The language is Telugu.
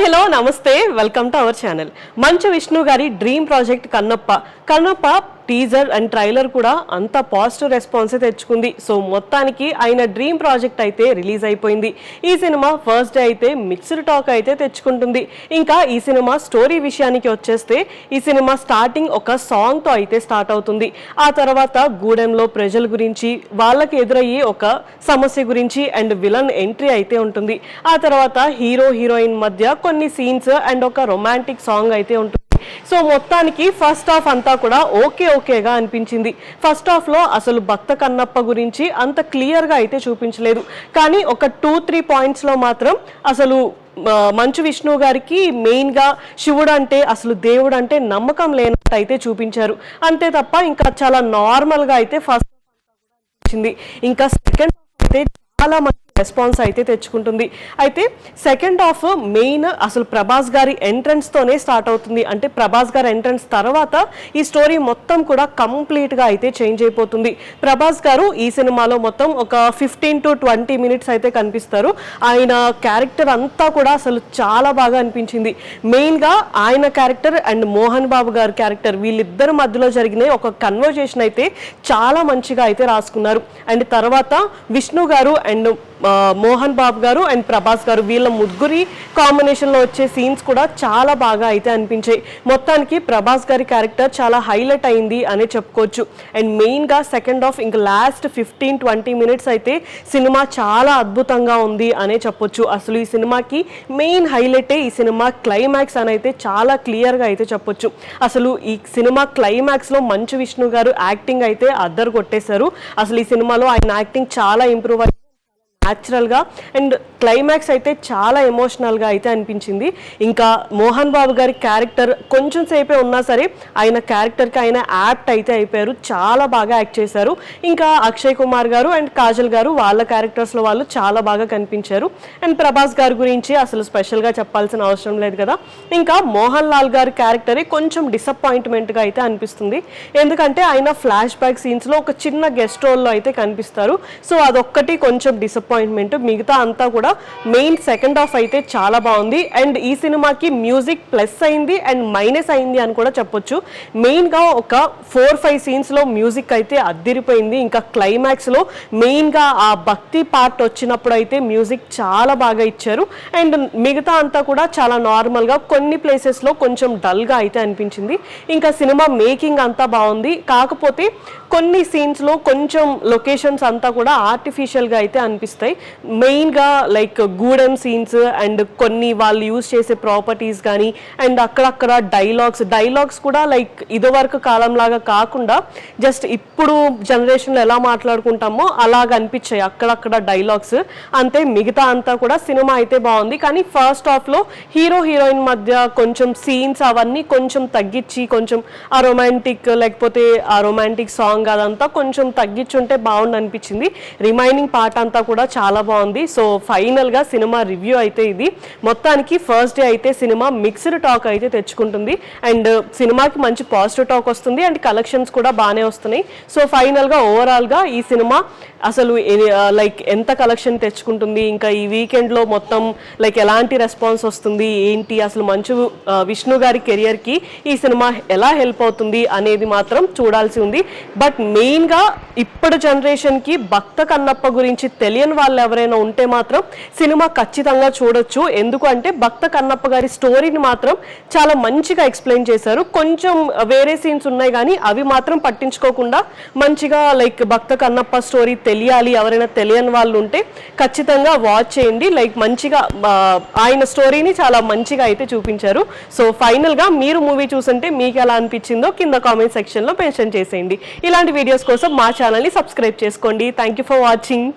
హలో నమస్తే welcome to our channel. Manchu Vishnu గారి dream project Kannappa teaser and trailer కూడా అంత పాజిటివ్ రెస్పాన్స్ తెచ్చుకుంది. సో మొత్తానికి ఆయన డ్రీమ్ ప్రాజెక్ట్ అయితే రిలీజ్ అయిపోయింది. ఈ సినిమా ఫస్ట్ డే అయితే మిక్స్డ్ టాక్ అయితే తెచ్చుకుంటుంది. ఇంకా ఈ సినిమా స్టోరీ విషయానికి వచ్చేస్తే ఈ సినిమా స్టార్టింగ్ ఒక సాంగ్తో అయితే స్టార్ట్ అవుతుంది. ఆ తర్వాత గూడెంలో ప్రజల గురించి, వాళ్ళకి ఎదురయ్యే ఒక సమస్య గురించి అండ్ విలన్ ఎంట్రీ అయితే ఉంటుంది. ఆ తర్వాత హీరో హీరోయిన్ మధ్య కొన్ని సీన్స్ అండ్ ఒక రొమాంటిక్ సాంగ్ అయితే ఉంటుంది. సో మొత్తానికి ఫస్ట్ హాఫ్ అంతా కూడా ఓకేగా అనిపించింది. ఫస్ట్ హాఫ్ లో అసలు భక్త కన్నప్ప గురించి అంత క్లియర్ గా అయితే చూపించలేదు. కానీ ఒక 2-3 పాయింట్స్ లో మాత్రం అసలు మంచు విష్ణు గారికి మెయిన్ గా శివుడు అంటే అసలు దేవుడు అంటే నమ్మకం లేనట్టు అయితే చూపించారు. అంతే తప్ప ఇంకా చాలా నార్మల్ గా అయితే ఫస్ట్ అనిపించింది. ఇంకా సెకండ్ హాఫ్ అయితే చాలా మంచి రెస్పాన్స్ అయితే తెచ్చుకుంటుంది. అయితే సెకండ్ హాఫ్ మెయిన్ అసలు ప్రభాస్ గారి ఎంట్రన్స్ తోనే స్టార్ట్ అవుతుంది. అంటే ప్రభాస్ గారి ఎంట్రన్స్ తర్వాత ఈ స్టోరీ మొత్తం కూడా కంప్లీట్ గా అయితే చేంజ్ అయిపోతుంది. ప్రభాస్ గారు ఈ సినిమాలో మొత్తం ఒక 15 to 20 minutes అయితే కనిపిస్తారు. ఆయన క్యారెక్టర్ అంతా కూడా అసలు చాలా బాగా అనిపించింది. మెయిన్ గా ఆయన క్యారెక్టర్ అండ్ మోహన్ బాబు గారి క్యారెక్టర్ వీళ్ళిద్దరి మధ్యలో జరిగిన ఒక కన్వర్జేషన్ అయితే చాలా మంచిగా అయితే రాసుకున్నారు. అండ్ తర్వాత విష్ణు గారు అండ్ మోహన్ బాబు గారు అండ్ ప్రభాస్ గారు వీళ్ళ ముగ్గురి కాంబినేషన్లో వచ్చే సీన్స్ కూడా చాలా బాగా అయితే అనిపించాయి. మొత్తానికి ప్రభాస్ గారి క్యారెక్టర్ చాలా హైలైట్ అయింది అనే చెప్పుకోవచ్చు. అండ్ మెయిన్గా సెకండ్ హాఫ్ ఇంకా లాస్ట్ 15-20 minutes అయితే సినిమా చాలా అద్భుతంగా ఉంది అనే చెప్పొచ్చు. అసలు ఈ సినిమాకి మెయిన్ హైలైటే ఈ సినిమా క్లైమాక్స్ అని అయితే చాలా క్లియర్గా అయితే చెప్పొచ్చు. అసలు ఈ సినిమా క్లైమాక్స్లో మంచు విష్ణు గారు యాక్టింగ్ అయితే అద్దరు కొట్టేశారు. అసలు ఈ సినిమాలో ఆయన యాక్టింగ్ చాలా ఇంప్రూవ్ న్యాచురల్గా అండ్ క్లైమాక్స్ అయితే చాలా ఎమోషనల్గా అయితే అనిపించింది. ఇంకా మోహన్ బాబు గారి క్యారెక్టర్ కొంచెం సేపే ఉన్నా సరే ఆయన క్యారెక్టర్కి ఆయన యాప్ట్ అయితే అయిపోయారు. చాలా బాగా యాక్ట్ చేశారు. ఇంకా అక్షయ్ కుమార్ గారు అండ్ కాజల్ గారు వాళ్ళ క్యారెక్టర్స్లో వాళ్ళు చాలా బాగా కనిపించారు. అండ్ ప్రభాస్ గారి గురించి అసలు స్పెషల్గా చెప్పాల్సిన అవసరం లేదు కదా. ఇంకా మోహన్ లాల్ గారి క్యారెక్టరే కొంచెం డిసప్పాయింట్మెంట్గా అయితే అనిపిస్తుంది. ఎందుకంటే ఆయన ఫ్లాష్ బ్యాక్ సీన్స్లో ఒక చిన్న గెస్ట్ రోల్లో అయితే కనిపిస్తారు. సో అదొక్కటి కొంచెం డిసప్పాయింట్మెంట్. మిగతా అంతా కూడా మెయిన్ సెకండ్ హాఫ్ అయితే చాలా బాగుంది. అండ్ ఈ సినిమాకి మ్యూజిక్ ప్లస్ అయింది అండ్ మైనస్ అయింది అని కూడా చెప్పొచ్చు. మెయిన్గా ఒక 4-5 సీన్స్లో మ్యూజిక్ అయితే అద్దిరిపోయింది. ఇంకా క్లైమాక్స్లో మెయిన్గా ఆ భక్తి పార్ట్ వచ్చినప్పుడు అయితే మ్యూజిక్ చాలా బాగా ఇచ్చారు. అండ్ మిగతా అంతా కూడా చాలా నార్మల్గా కొన్ని ప్లేసెస్లో కొంచెం డల్గా అయితే అనిపించింది. ఇంకా సినిమా మేకింగ్ అంతా బాగుంది. కాకపోతే కొన్ని సీన్స్లో కొంచెం లొకేషన్స్ అంతా కూడా ఆర్టిఫిషియల్గా అయితే అనిపిస్తాయి. మెయిన్గా లైక్ గూడెం సీన్స్ అండ్ కొన్ని వాళ్ళు యూజ్ చేసే ప్రాపర్టీస్ కానీ అండ్ అక్కడక్కడ డైలాగ్స్ కూడా లైక్ ఇదివరకు కాలంలాగా కాకుండా జస్ట్ ఇప్పుడు జనరేషన్లో ఎలా మాట్లాడుకుంటామో అలాగ అనిపించాయి అక్కడక్కడ డైలాగ్స్. అంతే మిగతా అంతా కూడా సినిమా అయితే బాగుంది. కానీ ఫస్ట్ హాఫ్లో హీరో హీరోయిన్ మధ్య కొంచెం సీన్స్ అవన్నీ కొంచెం తగ్గించి కొంచెం ఆ రొమాంటిక్ సాంగ్ అదంతా కొంచెం తగ్గించుంటే బాగుండు అనిపించింది. రిమైనింగ్ పార్ట్ అంతా కూడా చాలా బాగుంది. సో ఫైనల్గా సినిమా రివ్యూ అయితే ఇది. మొత్తానికి ఫస్ట్ డే అయితే సినిమా మిక్స్డ్ టాక్ అయితే తెచ్చుకుంటుంది. అండ్ సినిమాకి మంచి పాజిటివ్ టాక్ వస్తుంది అండ్ కలెక్షన్స్ కూడా బాగానే వస్తున్నాయి. సో ఫైనల్గా ఓవరాల్గా ఈ సినిమా అసలు లైక్ ఎంత కలెక్షన్ తెచ్చుకుంటుంది, ఇంకా ఈ వీకెండ్లో మొత్తం లైక్ ఎలాంటి రెస్పాన్స్ వస్తుంది ఏంటి, అసలు మంచు విష్ణు గారి కెరియర్కి ఈ సినిమా ఎలా హెల్ప్ అవుతుంది అనేది మాత్రం చూడాల్సి ఉంది. బట్ మెయిన్గా ఇప్పుడు జనరేషన్కి భక్త కన్నప్ప గురించి తెలియని వాళ్ళు ఎవరైనా ఉంటే మాత్రం సినిమా ఖచ్చితంగా చూడొచ్చు. ఎందుకు అంటే భక్త కన్నప్ప గారి స్టోరీని మాత్రం చాలా మంచిగా ఎక్స్ప్లెయిన్ చేశారు. కొంచెం వేరే సీన్స్ ఉన్నాయి కానీ అవి మాత్రం పట్టించుకోకుండా మంచిగా లైక్ భక్త కన్నప్ప స్టోరీ తెలియాలి ఎవరైనా తెలియని వాళ్ళు ఉంటే ఖచ్చితంగా వాచ్ చేయండి. లైక్ మంచిగా ఆయన స్టోరీని చాలా మంచిగా అయితే చూపించారు. సో ఫైనల్గా మీరు మూవీ చూస్తుంటే మీకు ఎలా అనిపించిందో కింద కామెంట్ సెక్షన్లో మెన్షన్ చేసేయండి. ఇలాంటి వీడియోస్ కోసం మా ఛానల్ని సబ్స్క్రైబ్ చేసుకోండి. Thank you for watching.